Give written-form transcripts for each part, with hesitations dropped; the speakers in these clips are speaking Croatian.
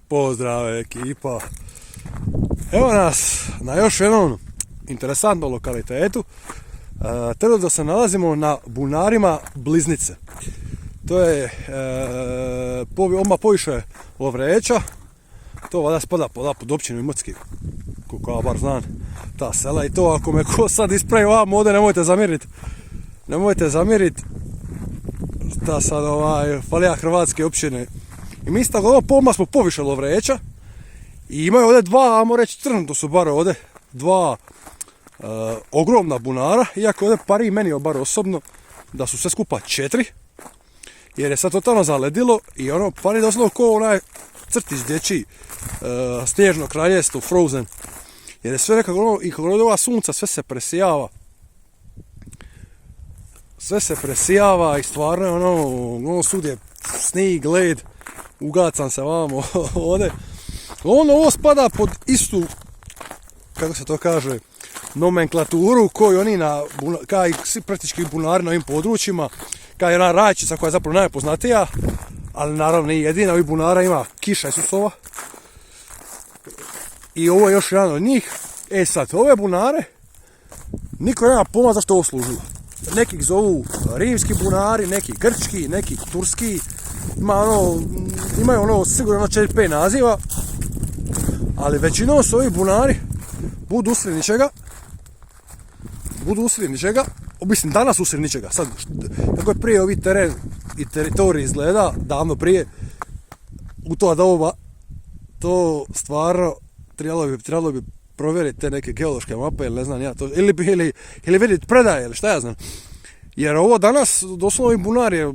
Pozdrav ekipa. Evo nas na još jednom interesantnom lokalitetu. Trenutno se nalazimo na bunarima Bliznice. To je odmah poviše Lovreća. To valjda spada pod općinu Imotski, koliko ja bar znam ta sela. I to ako me ko sad ispravi ovam ovdje, nemojte zamjerit da sad falija hrvatske općine. I mi tako odmah smo poviše Lovreća. I imaju ovdje dva, ajmo reći trenutno su bar ovdje dva ogromna bunara, iako ovdje pari meni bar osobno da su sve skupa 4, jer je sad totalno zaledilo i ono pari doslovno ko onaj crtić dječji snježno kraljevstvo Frozen, jer je sve nekako ono, i kako od ova sunca sve se presijava i stvarno ono sud je snijeg, led, ugacan se vamo ovdje. Ovo spada pod istu, kako se to kaže, nomenklaturu koju oni kao i svi praktički bunari na ovim područjima, kao je ona rajčica koja je zapravo najpoznatija, ali naravno nije jedina, ovih bunara ima Kiša Isusova i ovo je još jedan od njih. Sad, ove bunare niko nema pojma zašto ovo služilo. Neki zovu rimski bunari, neki grčki, neki turski, imaju sigurno 4-5 naziva, ali većinom su ovi bunari budu usred ničega, mislim danas usred ničega, sad kako je prije ovi teren i teritorij izgleda, davno prije, u to doba, to stvarno trebalo bi provjeriti te neke geološke mape ili ne znam ja to, ili vidjeti predaje ili šta ja znam, jer ovo danas doslovno ovi bunar je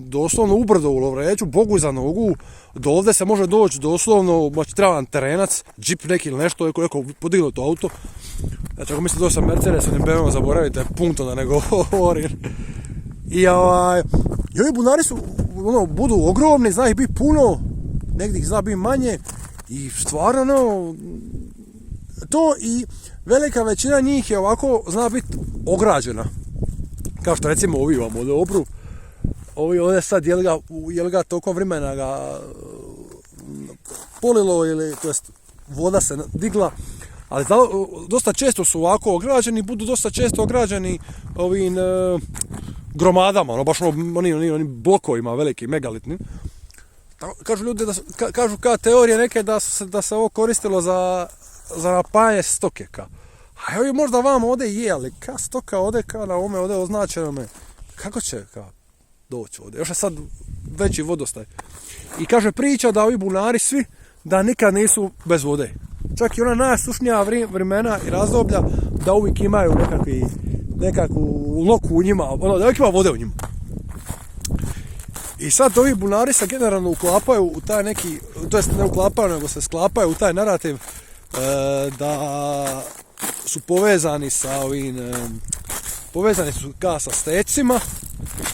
doslovno ubrdo u Lovreću, Bogu za nogu, do ovdje se može doći doslovno, treba vam terenac, džip neki ili nešto, neko podiglo to auto. Znači ako mislite doći sa Mercedesom ili BMW, zaboravite punto da ne govorim. I ovi bunari su, budu ogromni, zna ih biti puno, negdje ih zna biti manje i stvarno, to i velika većina njih je ovako, zna biti ograđena. Kao što recimo ovi vam ovdje obru. Ovi ovdje sad, je li ga tokom vremena ga polilo ili, to jest, voda se digla, ali dosta često su ovako ograđeni, budu dosta često ograđeni ovim gromadama, baš onim blokovima velikim, megalitnim. Kažu ljudi, kažu kao teorije neke da se ovo koristilo za napajanje stoke. A evo možda vam ovdje je, ali ka stoka ovdje, ka na ovome ovdje označenome, kako će doći ovdje, još je sad veći vodostaj. I kaže priča da ovi bunari svi da nikad nisu bez vode. Čak i ona najsušnija vremena i razdoblja da uvijek imaju nekakvu loku u njima, da uvijek ima vode u njima. I sad ovi bunari se generalno uklapaju u taj neki, to jest ne uklapaju nego se sklapaju u taj narativ da su povezani sa ovim, povezani su sa stecima,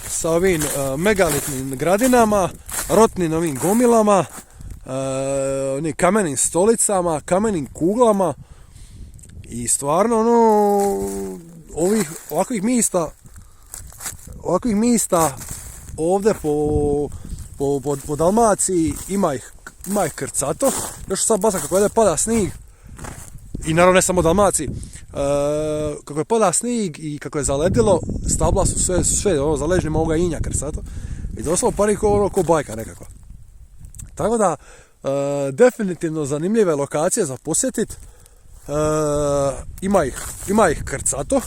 sa ovim megalitnim gradinama, rotnim ovim gomilama, kamenim stolicama, kamenim kuglama i stvarno ovakvih mista ovdje po Dalmaciji ima ih krcato, još sad baš kako ovdje pada snijeg. I naravno ne samo Dalmaciji, kako je pada snijeg i kako je zaledilo, stabla su sve zaležnjima ovoga inja krsato i doslovno pari ko bajka nekakva. Tako da, definitivno zanimljive lokacije za posjetit, ima ih krcato,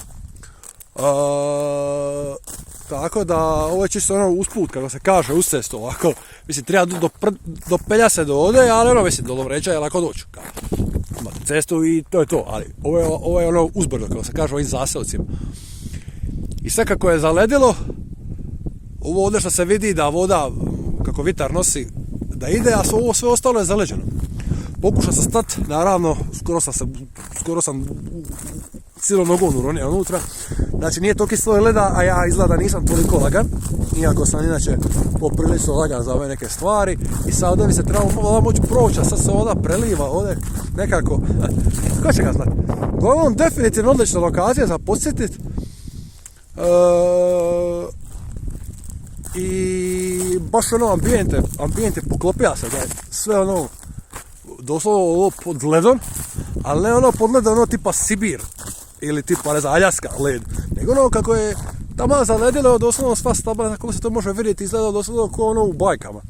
tako da ovo je čisto usput, kako se kaže, uz cestu ovako, mislim treba dopelja se do ovdje, ali mislim do Lovreća je lako doći. Imate cestu i to je to, ali ovo je uzbrdo, kako se kaže, ovim zaselcima. I sve kako je zaledilo, ovo ovdje što se vidi da voda, kako vitar nosi, da ide, a ovo sve ostalo je zaleđeno. Pokušao sam stati, naravno, skoro sam cijelom nogom uronio unutra. Znači nije toki sloj leda, a ja izgleda nisam toliko lagan, iako sam inače poprilično lagan za ove neke stvari. I sad ovdje mi se trebalo moći proći, a sad se voda preliva ovdje nekako. Ko će ga znati? Uglavnom, definitivno odlična lokacija za podsjetiti. i baš ono ambijente poklopija se, da je sve ono doslovno ovo pod ledom, ali ne ono pod ledom ono tipa Sibir ili tipa ne znam Aljaska led, nego ono kako je tamo zaledilo doslovno sva stabla, kako se to može vidjeti, izgleda doslovno kao ono u bajkama.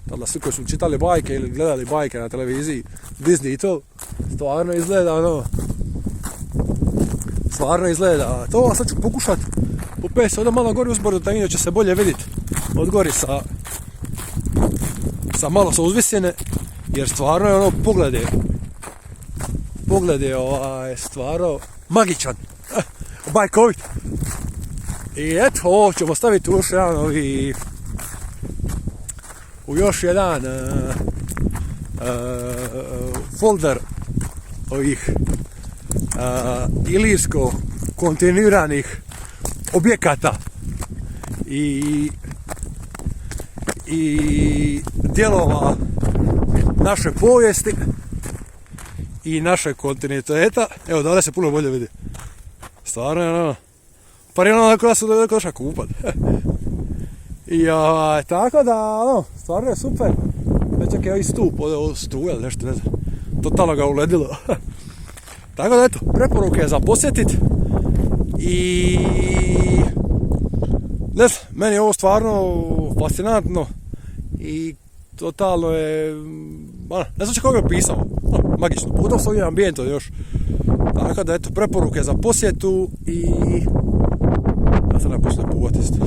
Tada svi koji su čitali bajke ili gledali bajke na televiziji, Disney i to, stvarno izgleda to, a sad ću pokušat popet se ovdje malo gori uzbrdo, da će se bolje vidjeti od gori sa malo sa uzvisjene, jer stvarno je ono pogled je stvarno magičan, bajkovit. I eto, ovo ćemo staviti u još jedan folder ovih ilirsko kontinuiranih objekata i dijelova naše povijesti i naše kontinuiteta. Evo, da se puno bolje vidi. Stvarno je ono, pa je ono onako da se došla kupat. I tako da, ono, stvarno je super. Čak je ovaj stup, ovdje struja ili nešto, ne znam. Totalno ga uledilo. Tako da, eto, preporuke za posjetit. I ne znam, meni je ovo stvarno fascinantno i totalno je, ne znam kako je opisao, magično, pogotovo s ovim ambijentom još. Tako da, eto, preporuke za posjetu i ja sam naposlije puvati isto.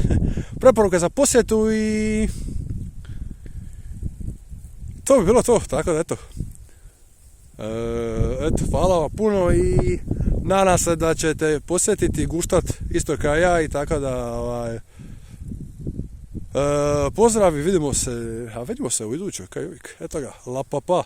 Preporuke za posjetu i to bi bilo to, tako da, eto. Eto, hvala vam puno i nadam se da ćete posjetiti i guštat isto kao ja i tako da pozdrav i vidimo se u idućoj, kao uvijek. Eto ga, la pa pa.